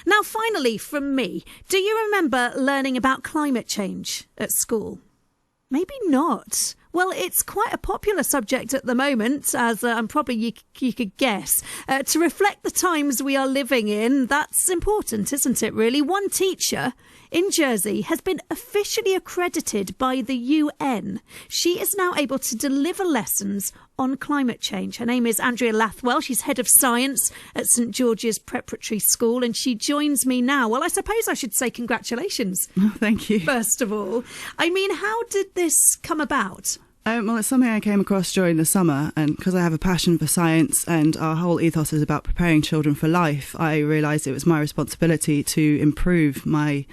Now, finally, from me, do you remember learning about climate change at school? Maybe not. Well, it's quite a popular subject at the moment, as probably you could guess. To reflect the times we are living in, that's important, isn't it, really? One teacher in Jersey has been officially accredited by the UN. She is now able to deliver lessons on climate change. Her name is Andrea Lathwell. She's head of science at St George's Preparatory School, and she joins me now. Well, I suppose I should say congratulations. Oh, thank you. First of all, I mean, how did this come about? Well, it's something I came across during the summer, and because I have a passion for science and our whole ethos is about preparing children for life, I realised it was my responsibility to improve my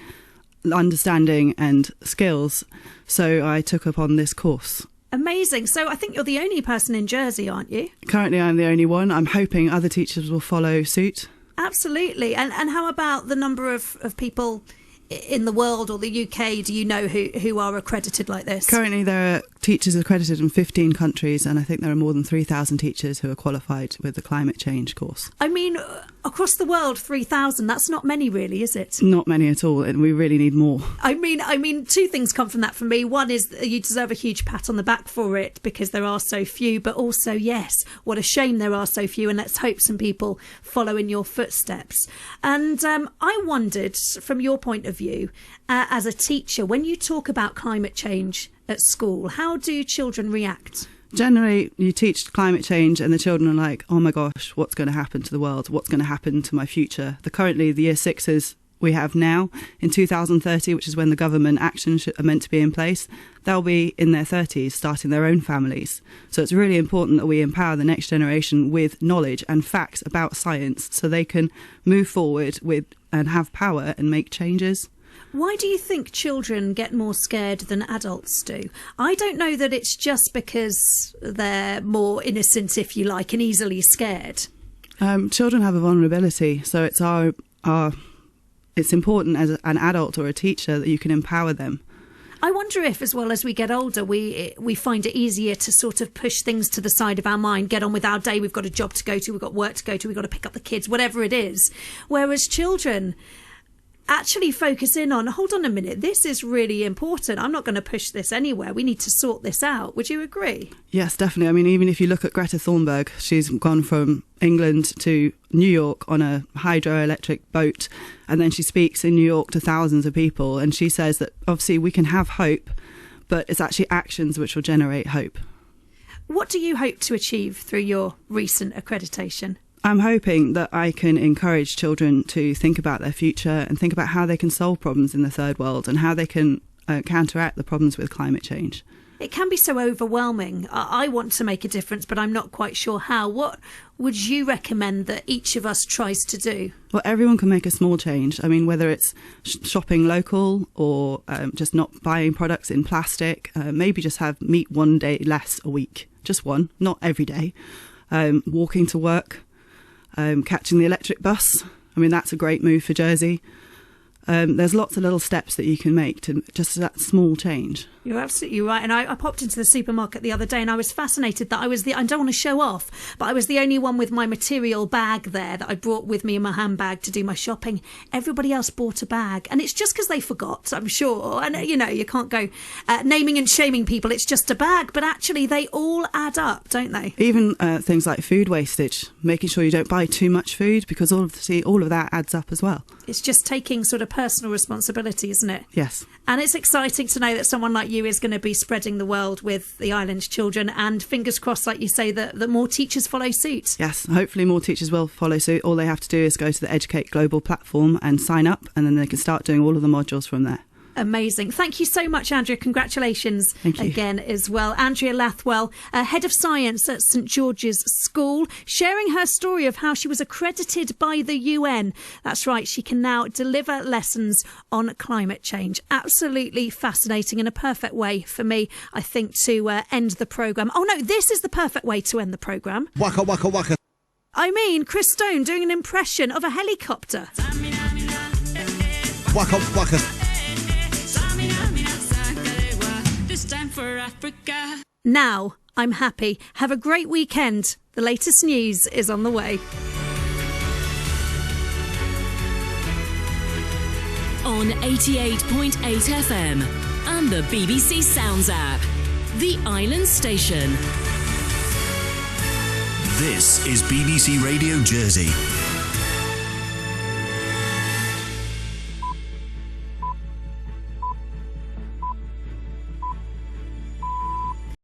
understanding and skills. So I took upon this course. Amazing. So I think you're the only person in Jersey, aren't you? Currently, I'm the only one. I'm hoping other teachers will follow suit. Absolutely. And how about the number of people in the world or the UK, do you know, who are accredited like this? Currently, there are teachers accredited in 15 countries, and I think there are more than 3,000 teachers who are qualified with the climate change course. I mean, across the world, 3,000, that's not many really, is it? Not many at all, and we really need more. I mean, two things come from that for me. One is that you deserve a huge pat on the back for it because there are so few, but also, yes, what a shame there are so few, and let's hope some people follow in your footsteps. And I wondered, from your point of view, as a teacher, when you talk about climate change at school, how do children react? Generally, you teach climate change and the children are like, oh my gosh, what's going to happen to the world? What's going to happen to my future? Currently, the year sixes we have now, in 2030, which is when the government actions are meant to be in place, they'll be in their 30s, starting their own families. So it's really important that we empower the next generation with knowledge and facts about science so they can move forward with and have power and make changes. Why do you think children get more scared than adults do? I don't know that it's just because they're more innocent, if you like, and easily scared. Children have a vulnerability, so it's important as an adult or a teacher that you can empower them. I wonder if, as well as we get older, we find it easier to sort of push things to the side of our mind, get on with our day. We've got a job to go to, we've got work to go to, we've got to pick up the kids, whatever it is. Whereas children actually focus in on, hold on a minute, this is really important. I'm not going to push this anywhere. We need to sort this out. Would you agree? Yes, definitely. I mean, even if you look at Greta Thunberg, she's gone from England to New York on a hydroelectric boat, and then she speaks in New York to thousands of people, and she says that obviously we can have hope, but it's actually actions which will generate hope. What do you hope to achieve through your recent accreditation? I'm hoping that I can encourage children to think about their future and think about how they can solve problems in the third world and how they can counteract the problems with climate change. It can be so overwhelming. I want to make a difference, but I'm not quite sure how. What would you recommend that each of us tries to do? Well, everyone can make a small change. I mean, whether it's shopping local or just not buying products in plastic, maybe just have meat one day less a week. Just one, not every day. Walking to work. Catching the electric bus. I mean, that's a great move for Jersey. There's lots of little steps that you can make to just that small change. You're absolutely right. And I popped into the supermarket the other day and I was fascinated that I don't want to show off, but I was the only one with my material bag there that I brought with me in my handbag to do my shopping. Everybody else bought a bag. And it's just because they forgot, I'm sure. And, you know, you can't go naming and shaming people. It's just a bag. But actually, they all add up, don't they? Even things like food wastage, making sure you don't buy too much food, because all of that adds up as well. It's just taking sort of personal responsibility, isn't it? Yes. And it's exciting to know that someone like you is going to be spreading the world with the island children, and fingers crossed, like you say, that more teachers follow suit. Yes, hopefully more teachers will follow suit. All they have to do is go to the eduCCate global platform and sign up, and then they can start doing all of the modules from there. Amazing. Thank you so much, Andrea. Congratulations again as well. Andrea Lathwell, Head of Science at St George's School, sharing her story of how she was accredited by the UN. That's right, she can now deliver lessons on climate change. Absolutely fascinating, and a perfect way for me, I think, to end the programme. Oh no, this is the perfect way to end the programme. Waka, waka, waka. I mean, Chris Stone doing an impression of a helicopter. Waka, waka. Time for Africa. Now I'm happy. Have a great weekend. The latest news is on the way. on 88.8 FM and the BBC Sounds app. The Island Station. This is BBC Radio Jersey.